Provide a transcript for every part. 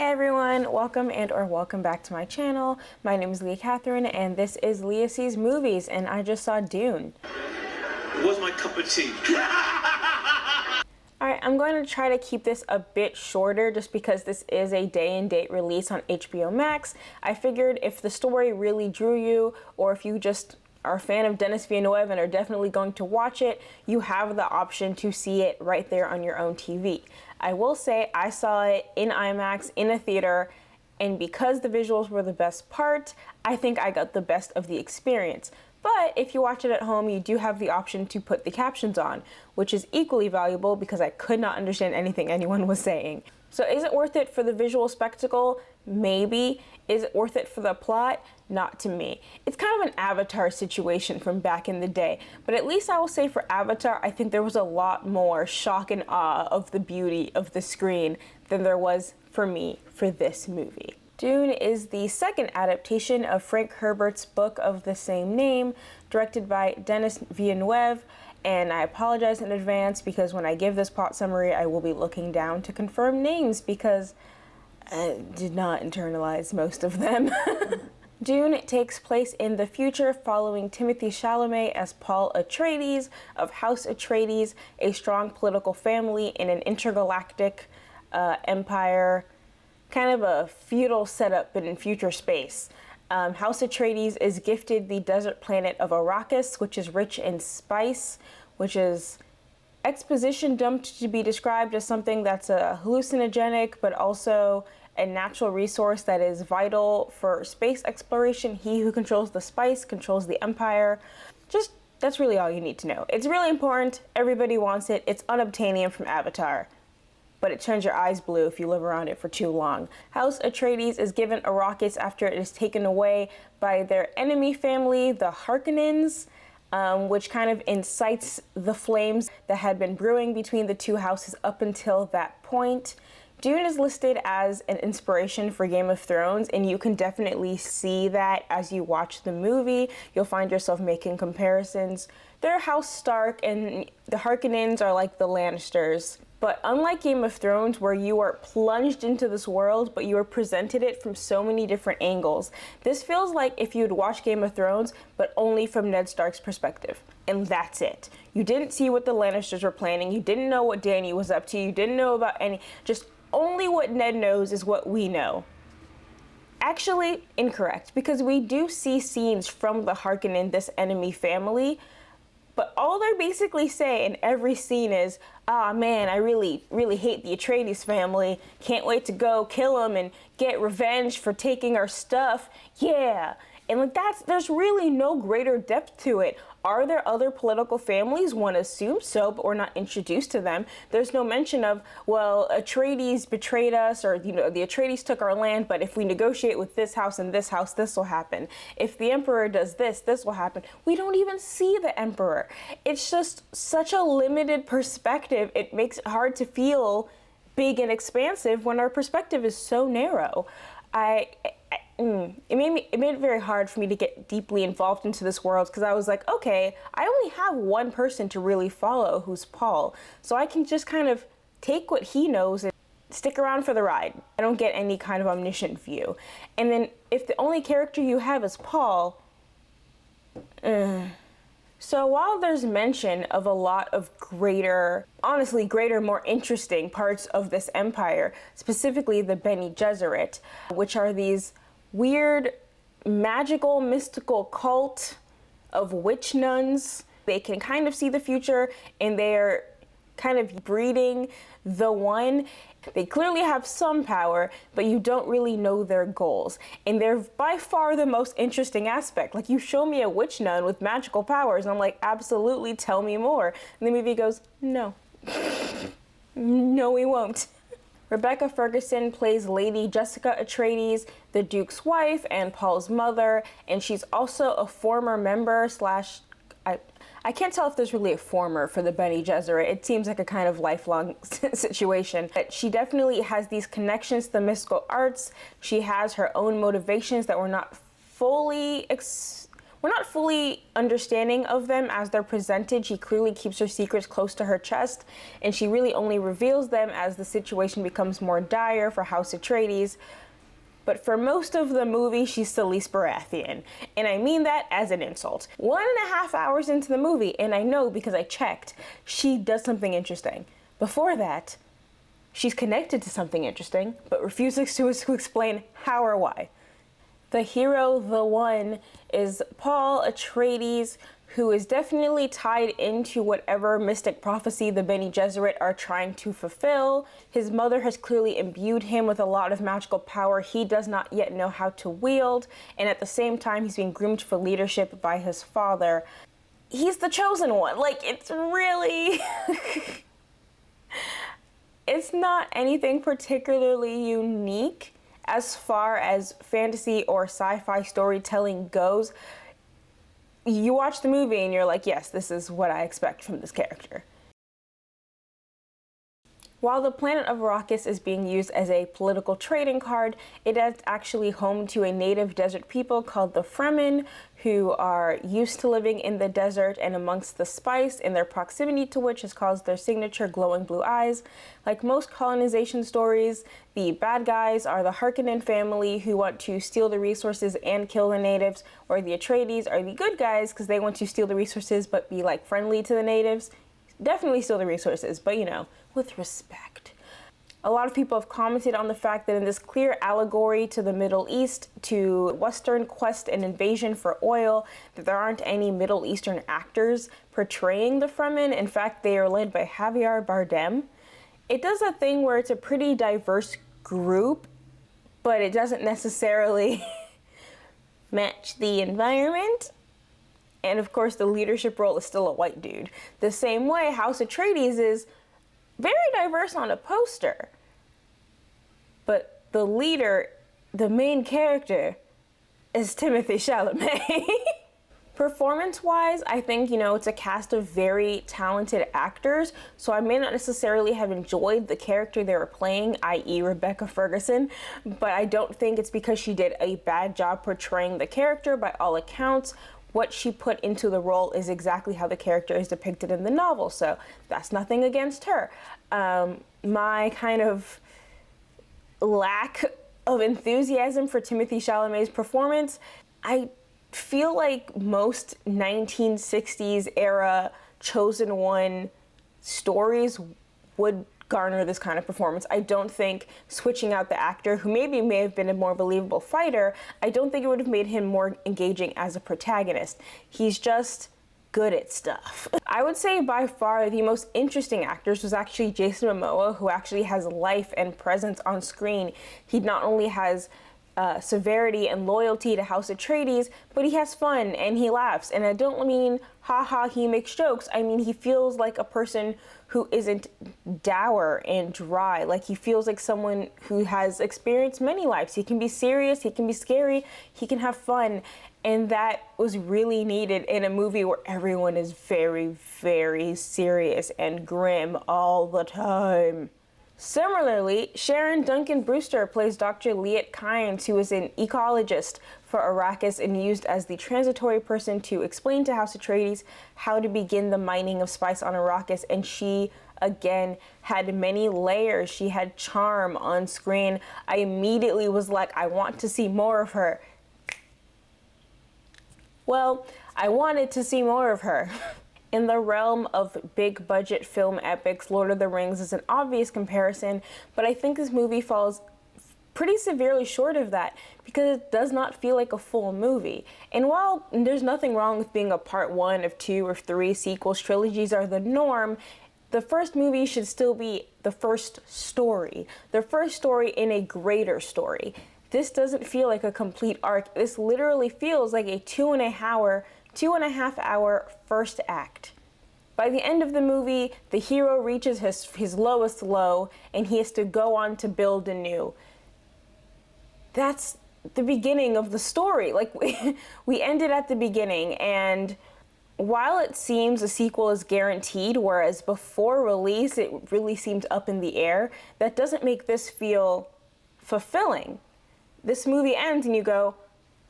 Hey everyone, welcome back to my channel. My name is Leah Catherine and this is Leah Sees Movies, and I just saw Dune. It was my cup of tea. Alright, I'm going to try to keep this a bit shorter just because this is a day and date release on HBO Max. I figured if the story really drew you, or if you just are a fan of Denis Villeneuve and are definitely going to watch it, you have the option to see it right there on your own TV. I will say I saw it in IMAX in a theater, and because the visuals were the best part, I think I got the best of the experience. But if you watch it at home, you do have the option to put the captions on, which is equally valuable because I could not understand anything anyone was saying. So is it worth it for the visual spectacle? Maybe. Is it worth it for the plot? Not to me. It's kind of an Avatar situation from back in the day, but at least I will say for Avatar, I think there was a lot more shock and awe of the beauty of the screen than there was for me for this movie. Dune is the second adaptation of Frank Herbert's book of the same name, directed by Denis Villeneuve, and I apologize in advance because when I give this plot summary, I will be looking down to confirm names because I did not internalize most of them. Dune takes place in the future following Timothée Chalamet as Paul Atreides of House Atreides, a strong political family in an intergalactic empire, kind of a feudal setup but in future space. House Atreides is gifted the desert planet of Arrakis, which is rich in spice, which is exposition dumped to be described as something that's a hallucinogenic but also a natural resource that is vital for space exploration. He who controls the spice controls the empire. Just, that's really all you need to know. It's really important. Everybody wants it. It's unobtainium from Avatar, but it turns your eyes blue if you live around it for too long. House Atreides is given Arrakis after it is taken away by their enemy family, the Harkonnens, which kind of incites the flames that had been brewing between the two houses up until that point. Dune is listed as an inspiration for Game of Thrones, and you can definitely see that as you watch the movie. You'll find yourself making comparisons. They're House Stark, and the Harkonnens are like the Lannisters. But unlike Game of Thrones, where you are plunged into this world, but you are presented it from so many different angles, this feels like if you'd watch Game of Thrones, but only from Ned Stark's perspective. And that's it. You didn't see what the Lannisters were planning. You didn't know what Dany was up to. You didn't know about any... Just only what Ned knows is what we know. Actually, incorrect, because we do see scenes from the Harkonnen, this enemy family, but all they basically say in every scene is, "Ah, man, I really, really hate the Atreides family. Can't wait to go kill them and get revenge for taking our stuff. Yeah." And like there's really no greater depth to it. Are there other political families? One assumes so, but we're not introduced to them. There's no mention of, well, Atreides betrayed us, or, you know, the Atreides took our land, but if we negotiate with this house and this house, this will happen. If the Emperor does this, this will happen. We don't even see the Emperor. It's just such a limited perspective. It makes it hard to feel big and expansive when our perspective is so narrow. It made it very hard for me to get deeply involved into this world because I was like, okay, I only have one person to really follow, who's Paul. So I can just kind of take what he knows and stick around for the ride. I don't get any kind of omniscient view. And then if the only character you have is Paul, So while there's mention of a lot of greater, more interesting parts of this empire, specifically the Bene Gesserit, which are these weird, magical, mystical cult of witch nuns. They can kind of see the future, and they're kind of breeding the one. They clearly have some power, but you don't really know their goals. And they're by far the most interesting aspect. Like, you show me a witch nun with magical powers, and I'm like, absolutely, tell me more. And the movie goes, no. No, we won't. Rebecca Ferguson plays Lady Jessica Atreides, the Duke's wife and Paul's mother, and she's also a former member slash... I can't tell if there's really a former for the Bene Gesserit. It seems like a kind of lifelong situation. But she definitely has these connections to the mystical arts. She has her own motivations that were not fully we're not fully understanding of them as they're presented. She clearly keeps her secrets close to her chest, and she really only reveals them as the situation becomes more dire for House Atreides. But for most of the movie, she's Selyse Baratheon. And I mean that as an insult. 1.5 hours into the movie, and I know because I checked, she does something interesting. Before that, she's connected to something interesting, but refuses to explain how or why. The hero, the one, is Paul Atreides, who is definitely tied into whatever mystic prophecy the Bene Gesserit are trying to fulfill. His mother has clearly imbued him with a lot of magical power he does not yet know how to wield, and at the same time he's being groomed for leadership by his father. He's the chosen one. Like, it's really... It's not anything particularly unique as far as fantasy or sci-fi storytelling goes. You watch the movie and you're like, yes, this is what I expect from this character. While the planet of Arrakis is being used as a political trading card, it is actually home to a native desert people called the Fremen, who are used to living in the desert and amongst the spice, and their proximity to which has caused their signature glowing blue eyes. Like most colonization stories, the bad guys are the Harkonnen family, who want to steal the resources and kill the natives, or the Atreides are the good guys because they want to steal the resources but be like friendly to the natives. Definitely steal the resources, but you know, with respect. A lot of people have commented on the fact that in this clear allegory to the Middle East, to Western quest and invasion for oil, that there aren't any Middle Eastern actors portraying the Fremen. In fact, they are led by Javier Bardem. It does a thing where it's a pretty diverse group, but it doesn't necessarily match the environment. And of course, the leadership role is still a white dude. The same way House Atreides is very diverse on a poster. But the leader, the main character, is Timothée Chalamet. Performance-wise, I think, it's a cast of very talented actors, so I may not necessarily have enjoyed the character they were playing, i.e. Rebecca Ferguson, but I don't think it's because she did a bad job portraying the character. By all accounts, what she put into the role is exactly how the character is depicted in the novel, so that's nothing against her. My kind of lack of enthusiasm for Timothée Chalamet's performance, I feel like most 1960s era Chosen One stories would garner this kind of performance. I don't think switching out the actor, who may have been a more believable fighter, I don't think it would have made him more engaging as a protagonist. He's just good at stuff. I would say by far the most interesting actors was actually Jason Momoa, who actually has life and presence on screen. He not only has severity and loyalty to House Atreides, but he has fun and he laughs. And I don't mean, haha, he makes jokes. I mean, he feels like a person who isn't dour and dry. Like, he feels like someone who has experienced many lives. He can be serious, he can be scary, he can have fun. And that was really needed in a movie where everyone is very, very serious and grim all the time. Similarly, Sharon Duncan Brewster plays Dr. Liet Kynes, who is an ecologist for Arrakis and used as the transitory person to explain to House Atreides how to begin the mining of spice on Arrakis. And she, again, had many layers. She had charm on screen. I immediately was like, I want to see more of her. Well, I wanted to see more of her. In the realm of big budget film epics, Lord of the Rings is an obvious comparison, but I think this movie falls pretty severely short of that because it does not feel like a full movie. And while there's nothing wrong with being a part 1 of 2 or 3 sequels, trilogies are the norm, the first movie should still be the first story in a greater story. This doesn't feel like a complete arc. This literally feels like a 2.5 hour first act. By the end of the movie, the hero reaches his lowest low and he has to go on to build anew. That's the beginning of the story. Like, we ended at the beginning, and while it seems a sequel is guaranteed, whereas before release it really seemed up in the air, that doesn't make this feel fulfilling. This movie ends and you go,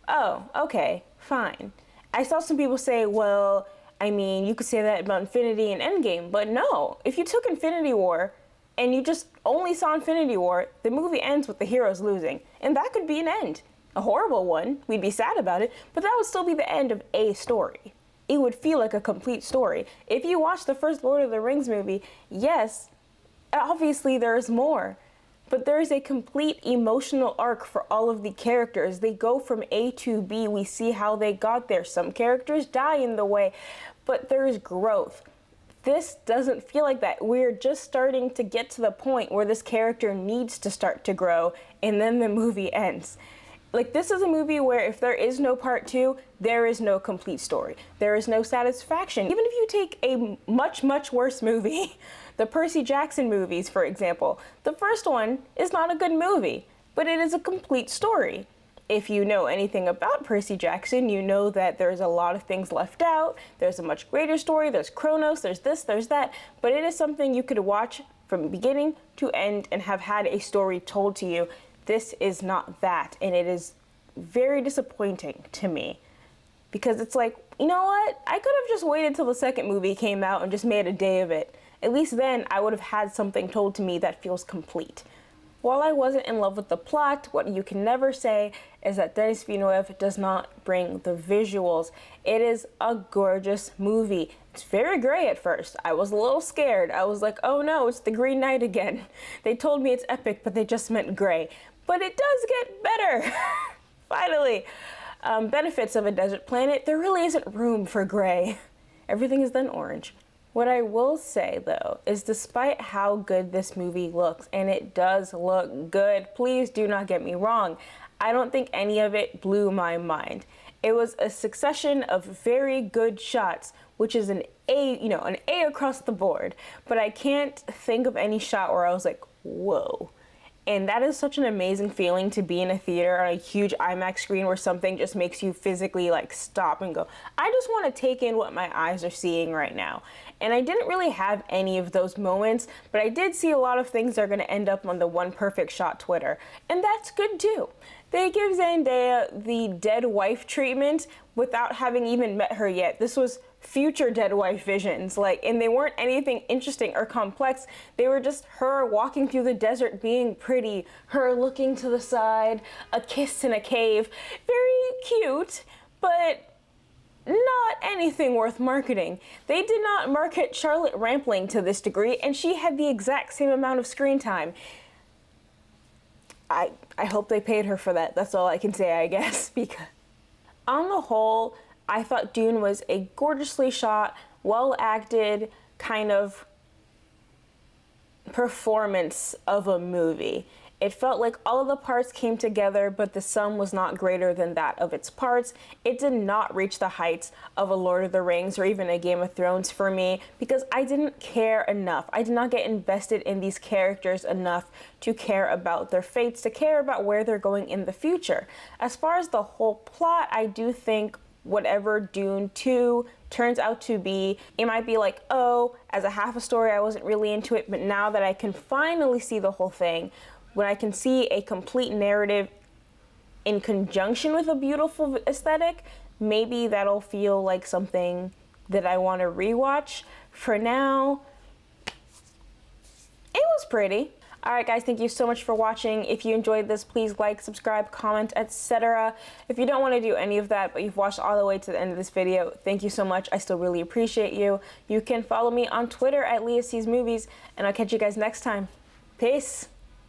oh, okay, fine. I saw some people say, well, I mean, you could say that about Infinity and Endgame, but no. If you took Infinity War and you just only saw Infinity War, the movie ends with the heroes losing. And that could be an end. A horrible one. We'd be sad about it, but that would still be the end of a story. It would feel like a complete story. If you watch the first Lord of the Rings movie, yes, obviously there's more. But there is a complete emotional arc for all of the characters. They go from A to B. We see how they got there. Some characters die in the way, but there is growth. This doesn't feel like that. We're just starting to get to the point where this character needs to start to grow, and then the movie ends. Like, this is a movie where if there is no part 2, there is no complete story. There is no satisfaction. Even if you take a much, much worse movie, the Percy Jackson movies, for example, the first one is not a good movie, but it is a complete story. If you know anything about Percy Jackson, you know that there's a lot of things left out. There's a much greater story. There's Kronos, there's this, there's that. But it is something you could watch from beginning to end and have had a story told to you. This is not that, and it is very disappointing to me because it's like, you know what? I could have just waited till the second movie came out and just made a day of it. At least then I would have had something told to me that feels complete. While I wasn't in love with the plot, what you can never say is that Denis Villeneuve does not bring the visuals. It is a gorgeous movie. It's very gray at first. I was a little scared. I was like, oh no, it's the Green Knight again. They told me it's epic, but they just meant gray. But it does get better. Finally. Benefits of a desert planet, there really isn't room for gray. Everything is then orange. What I will say, though, is despite how good this movie looks, and it does look good, please do not get me wrong, I don't think any of it blew my mind. It was a succession of very good shots, which is an A across the board, but I can't think of any shot where I was like, whoa. And that is such an amazing feeling to be in a theater on a huge IMAX screen where something just makes you physically like stop and go, I just want to take in what my eyes are seeing right now. And I didn't really have any of those moments, but I did see a lot of things that are going to end up on the One Perfect Shot Twitter. And that's good too. They give Zendaya the dead wife treatment without having even met her yet. This was future dead wife visions, and they weren't anything interesting or complex. They were just her walking through the desert being pretty, her looking to the side, a kiss in a cave. Very cute, but not anything worth marketing. They did not market Charlotte Rampling to this degree, and she had the exact same amount of screen time. I hope they paid her for that. That's all I can say, I guess, because on the whole, I thought Dune was a gorgeously shot, well-acted kind of performance of a movie. It felt like all of the parts came together, but the sum was not greater than that of its parts. It did not reach the heights of a Lord of the Rings or even a Game of Thrones for me because I didn't care enough. I did not get invested in these characters enough to care about their fates, to care about where they're going in the future. As far as the whole plot, I do think whatever Dune 2 turns out to be, it might be like, oh, as a half a story, I wasn't really into it, but now that I can finally see the whole thing, when I can see a complete narrative in conjunction with a beautiful aesthetic, maybe that'll feel like something that I want to rewatch. For now, it was pretty. Alright guys, thank you so much for watching. If you enjoyed this, please like, subscribe, comment, etc. If you don't want to do any of that, but you've watched all the way to the end of this video, thank you so much. I still really appreciate you. You can follow me on Twitter at Leah Sees Movies, and I'll catch you guys next time. Peace!